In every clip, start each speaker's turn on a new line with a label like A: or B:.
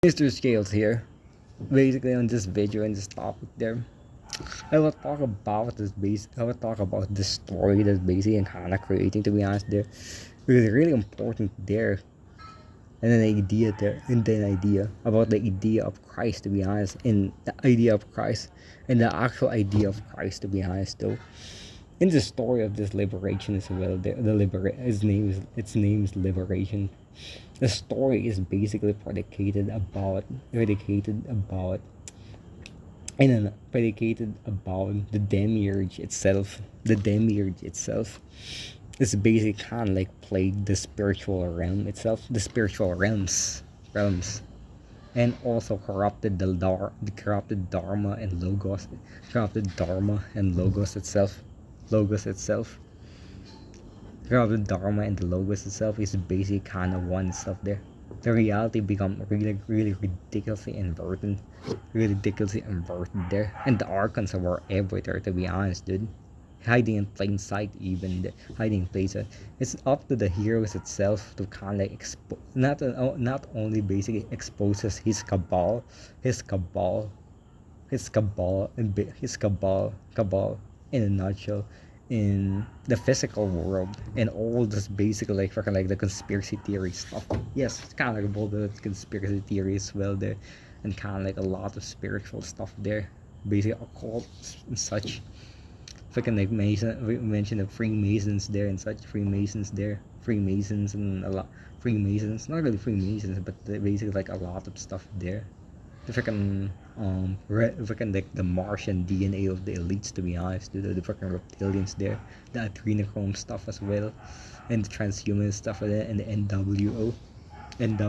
A: Mr. Scales here. Basically, on this video and this topic, there, I will talk about I will talk about the story that's basically and kind of creating. To be honest, there, really, really important there, and an idea there, and an idea about the idea of Christ. To be honest, and the idea of Christ, and the actual idea of Christ. To be honest, though, in the story of this liberation as well, its name is liberation. The story is basically predicated about the demiurge itself. The demiurge itself is basically kind of like played the spiritual realm itself, the spiritual realms, and also the corrupted dharma and logos itself. The dharma and the logos itself is basically kind of one itself there. The reality become really, really ridiculously inverted there, and the archons were everywhere. To be honest, dude, hiding in plain sight, hiding in plain sight. It's up to the heroes itself to kind of like not only basically exposes his cabal in a nutshell, in the physical world, and all this basically like fucking like the conspiracy theory stuff. Yes, it's kind of like all the conspiracy theories as well there, and kind of like a lot of spiritual stuff there, basically occult and such. Fucking like we mentioned the Freemasons there and such. Freemasons and a lot Freemasons, not really Freemasons, but basically like a lot of stuff there. The freaking freaking like the Martian DNA of the elites. To be honest, dude, the freaking reptilians there, the adrenochrome stuff as well, and the transhuman stuff and the NWSO, and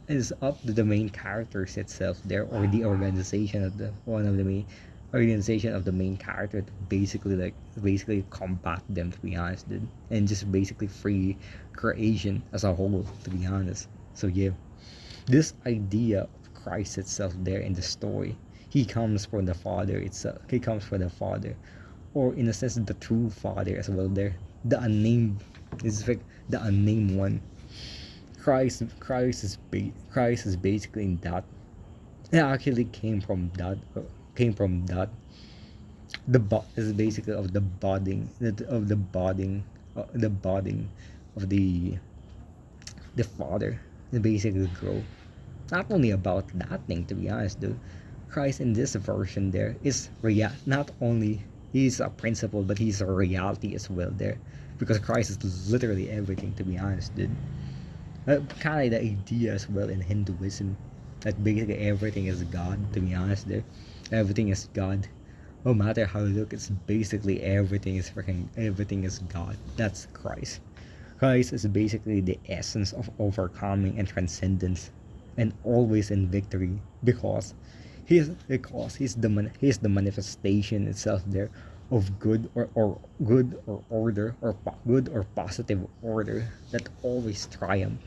A: it's up to the main characters itself there, or the organization of the one of the main organization of the main character to basically combat them. To be honest, dude, and just basically free creation as a whole. To be honest, so yeah, this idea of Christ itself there in the story, he comes from the Father itself. He comes from the Father, or in a sense, the true Father as well. There, the unnamed is like the unnamed one. Christ is basically in that. It actually came from that. Is basically of the budding of the Father. It basically grow. Not only about that thing, to be honest, dude. Christ in this version there is not only he's a principle, but he's a reality as well there, because Christ is literally everything. To be honest, dude. Kind of the idea as well in Hinduism that basically everything is God. To be honest, there, everything is God. No matter how you look, it's basically everything is God. That's Christ. Christ is basically the essence of overcoming and transcendence, and always in victory, because he's the manifestation itself there of good or order, or good or positive order that always triumph,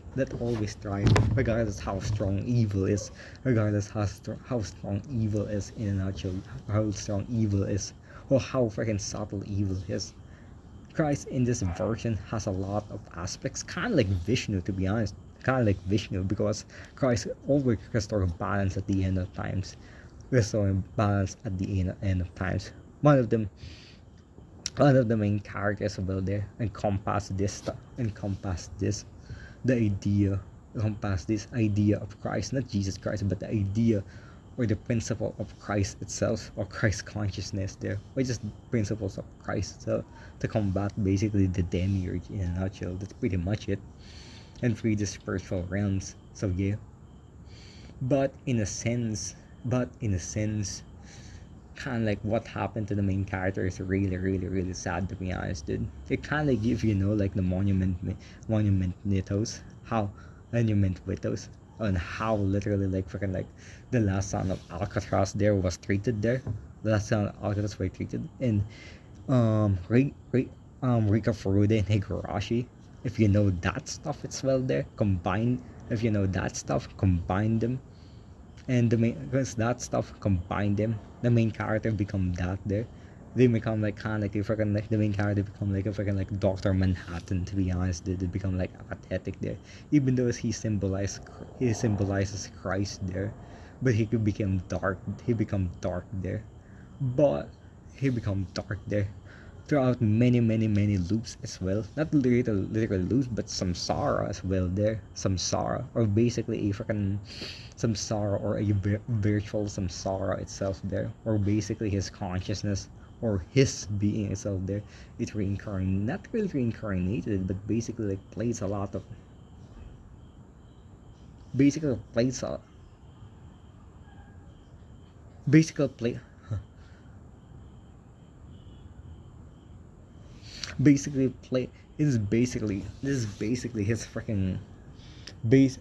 A: regardless how strong evil is, how strong evil is in a nutshell, how strong evil is, or how freaking subtle evil is. Christ in this version has a lot of aspects, kind of like Vishnu, to be honest. Kind of like Vishnu, because Christ always restores balance at the end of times. Restoring balance at the end of times. One of them, one of the main characters will there encompass the idea, encompass this idea of Christ, not Jesus Christ, but the idea or the principle of Christ itself, or Christ consciousness there, or just principles of Christ, so to combat basically the demiurge in a nutshell. That's pretty much it, and free the spiritual realms. So yeah, but in a sense, kind of like what happened to the main character is really, really, really sad, to be honest, dude. It kind of give like the monument mythos, how monument mythos, on how literally like freaking like the last son of Alcatraz there was treated there. The last son of Alcatraz was treated in Rika Furude and Higurashi. If you know that stuff, it's well there combined. If you know that stuff, combine them, and the main, because that stuff combine them, the main character become that there, They become like kind of like a freaking like the main character become like a freaking like Doctor Manhattan. To be honest, they become like apathetic there, even though he symbolizes Christ there, but he could become dark. He become dark there, but he become dark there throughout many loops as well. Not literal loops, but samsara as well there. Samsara, or basically a freaking samsara, or a virtual samsara itself there, or basically his consciousness or his being itself there. It not really reincarnated, but basically like plays a lot of basically plays a basically play basically play this is basically his freaking base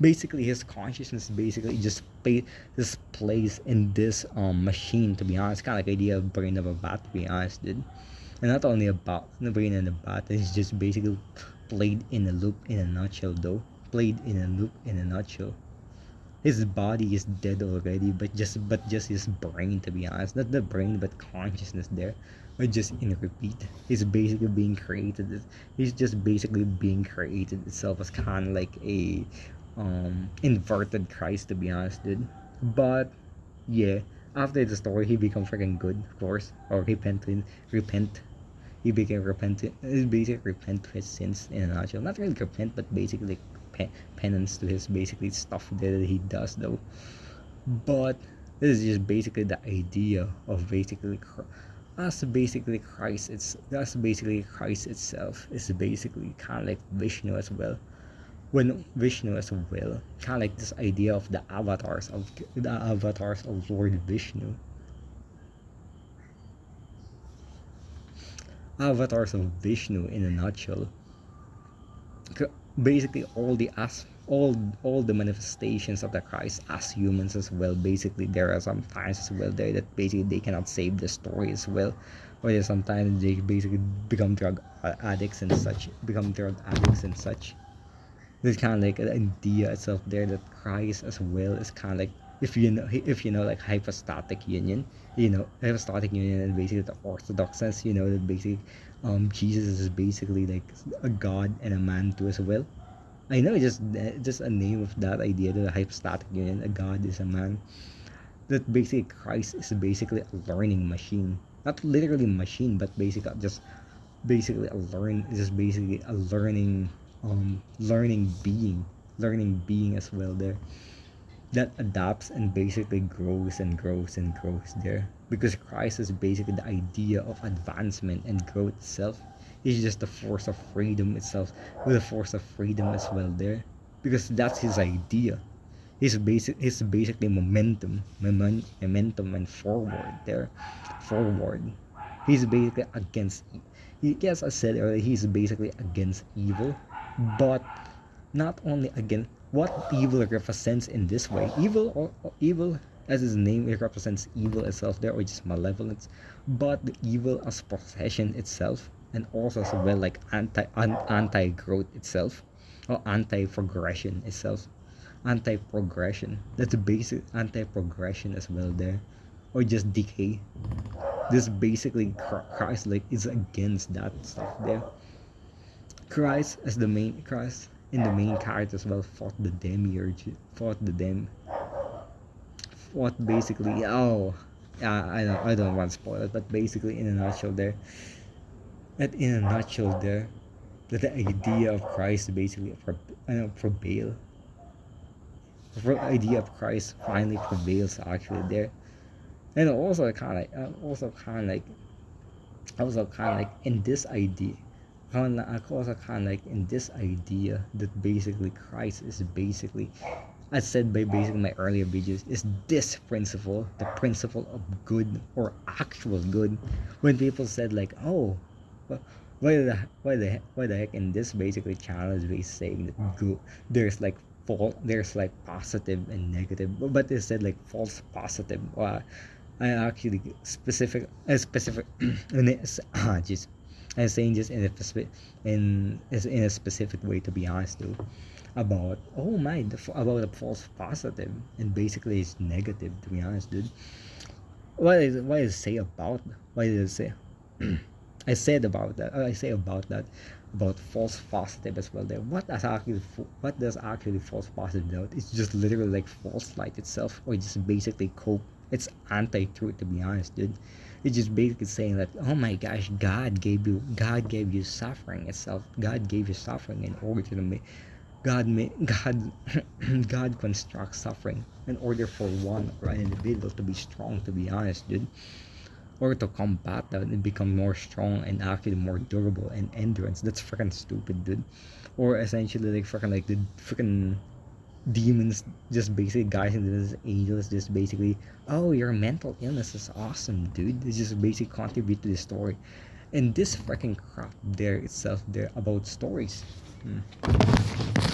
A: basically his consciousness basically just plays in this machine. To be honest, kind of like idea of brain of a bat, to be honest, dude. And not only about the brain and the bat, it's just basically played in a loop in a nutshell though. Played in a loop in a nutshell. His body is dead already, but just his brain, to be honest. Not the brain but consciousness there. But just in repeat. He's basically being created. He's just basically being created itself as kinda like a inverted Christ, to be honest, dude. But yeah, after the story he become freaking good, of course. Or repent. He became repentant. He basically repent to his sins in a nutshell. Not really repent, but basically penance to his basically stuff that he does though. But this is just basically the idea of basically that's basically Christ itself is basically kind of like Vishnu as well. When Vishnu as well, kind of like this idea of the avatars of Lord Vishnu, avatars of Vishnu in a nutshell. Basically all the manifestations of the Christ as humans as well. Basically there are some times as well there that basically they cannot save the story as well, or sometimes they basically become drug addicts and such. There's kind of like an idea itself there that Christ as well is kind of like, if you know like hypostatic union, hypostatic union, and basically the Orthodox sense, that basically Jesus is basically like a god and a man too as well. I know, just a name of that idea, the hypostatic union, a god is a man. That basically Christ is basically a learning machine, not literally machine, but basically just basically a learning being as well there, that adapts and basically grows and grows and grows there, because Christ is basically the idea of advancement and growth itself. He's just the force of freedom itself, with a force of freedom as well there, because that's his idea. He's basically momentum and forward there, forward. He's basically against. Yes, I said earlier, he's basically against evil, but not only against what evil represents in this way. Evil, as his name, it represents evil itself there, or just malevolence, but the evil as possession itself, and also as well like anti growth itself, or anti progression itself. Anti progression. That's the basic anti progression as well there, or just decay. This basically Christ like is against that stuff there. Christ in the main character as well fought the demiurge, fought basically, I don't want to spoil it, but basically in a nutshell there, that the idea of Christ basically prevail. The idea of Christ finally prevails actually there. And also kind of like in this idea, also kind of like in this idea that basically Christ is basically, as said by basically my earlier videos, is this principle, the principle of good or actual good. When people said like, oh, why the heck in this basically channel is basically saying that good, there's like positive and negative, but they said like false positive. I actually specific just I'm saying just in a specific way, to be honest though. about oh my about a false positive, and basically it's negative, to be honest, dude. What is say about what did it say? I say about that about false positive as well there. What does actually false positive do? It's just literally like false light itself, or just basically cope. It's anti-truth, to be honest, dude. It's just basically saying that, oh my gosh, God gave you suffering itself. God gave you suffering in order to make God God constructs suffering in order for one or an individual to be strong, to be honest, dude, or to combat that and become more strong and actually more durable and endurance. That's freaking stupid, dude. Or essentially like freaking like the freaking demons just basically guys and these angels just basically, oh, your mental illness is awesome, dude. It's just basically contribute to the story. And this freaking crap there itself there about stories.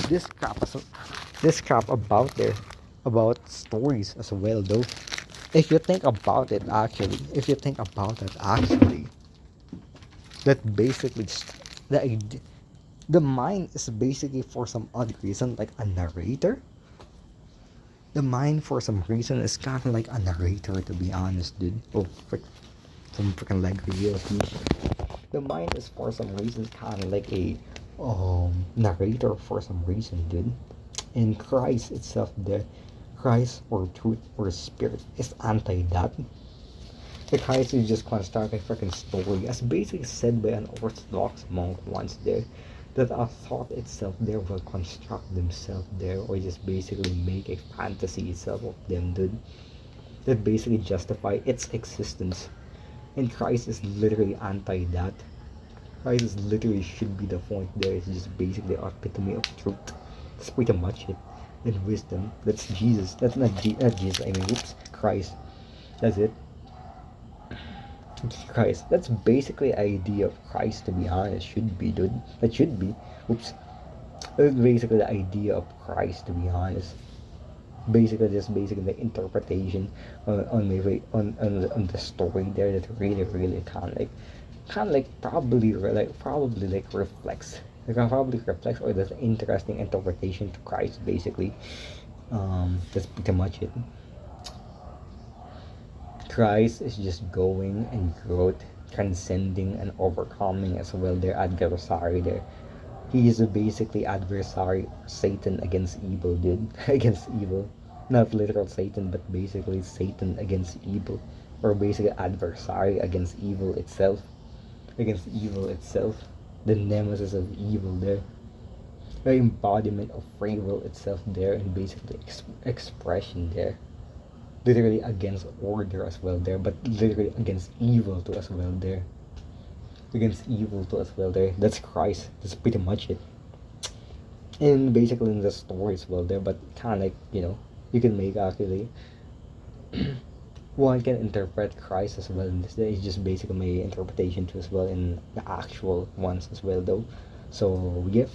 A: This crap as this crap about there about stories as well though. If you think about it actually, if you think about it actually, that basically the the mind is basically for some odd reason like a narrator. The mind for some reason is kind of like a narrator, to be honest, dude. Oh, some freaking like reality. The mind is for some reason kind of like a narrator for some reason, dude. And Christ itself, the Christ or truth or spirit is anti that. The Christ is just construct a freaking story, as basically said by an Orthodox monk once there, that a thought itself there will construct themselves there, or just basically make a fantasy itself of them, dude. That basically justify its existence. And Christ is literally anti that. Christ is literally should be the point there. It's just basically the epitome of truth. That's pretty much it. And wisdom. That's Jesus. That's not Jesus. I mean, oops, Christ. That's it. Christ. That's basically idea of Christ, to be honest. Should be, dude. That should be. Oops. That's basically the idea of Christ, to be honest. Basically, just basically the interpretation on my way on the story there that really kind of like probably like reflects. Like probably reflects or there's interesting interpretation to Christ basically. That's pretty much it. Christ is just going and growth, transcending and overcoming as well their adversary there. He is basically adversary Satan against evil, dude. Against evil. Not literal Satan, but basically Satan against evil. Or basically adversary against evil itself. Against evil itself. The nemesis of evil there. The embodiment of free will itself there, and basically expression there. Literally against order as well there, but literally against evil too as well there. Against evil too as well there. That's Christ. That's pretty much it. And basically in the story as well there, but kind of like, you can make actually one can interpret Christ as well in this. It's just basically my interpretation too as well in the actual ones as well though. So yeah,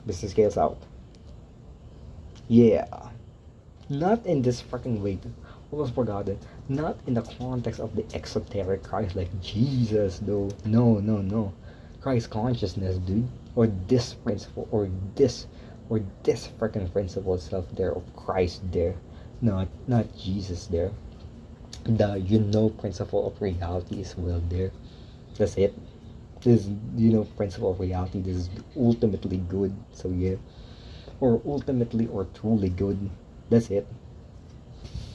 A: this is scales out. Yeah, not in this fucking way. Almost forgot it. Not in the context of the exoteric Christ like Jesus though. No. Christ consciousness, dude. Or this principle, or this freaking principle itself there of Christ there. Not Jesus there. The principle of reality is well there. That's it. This principle of reality. This is ultimately good. So yeah, or ultimately or truly good. That's it.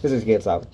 A: This is Gets Out.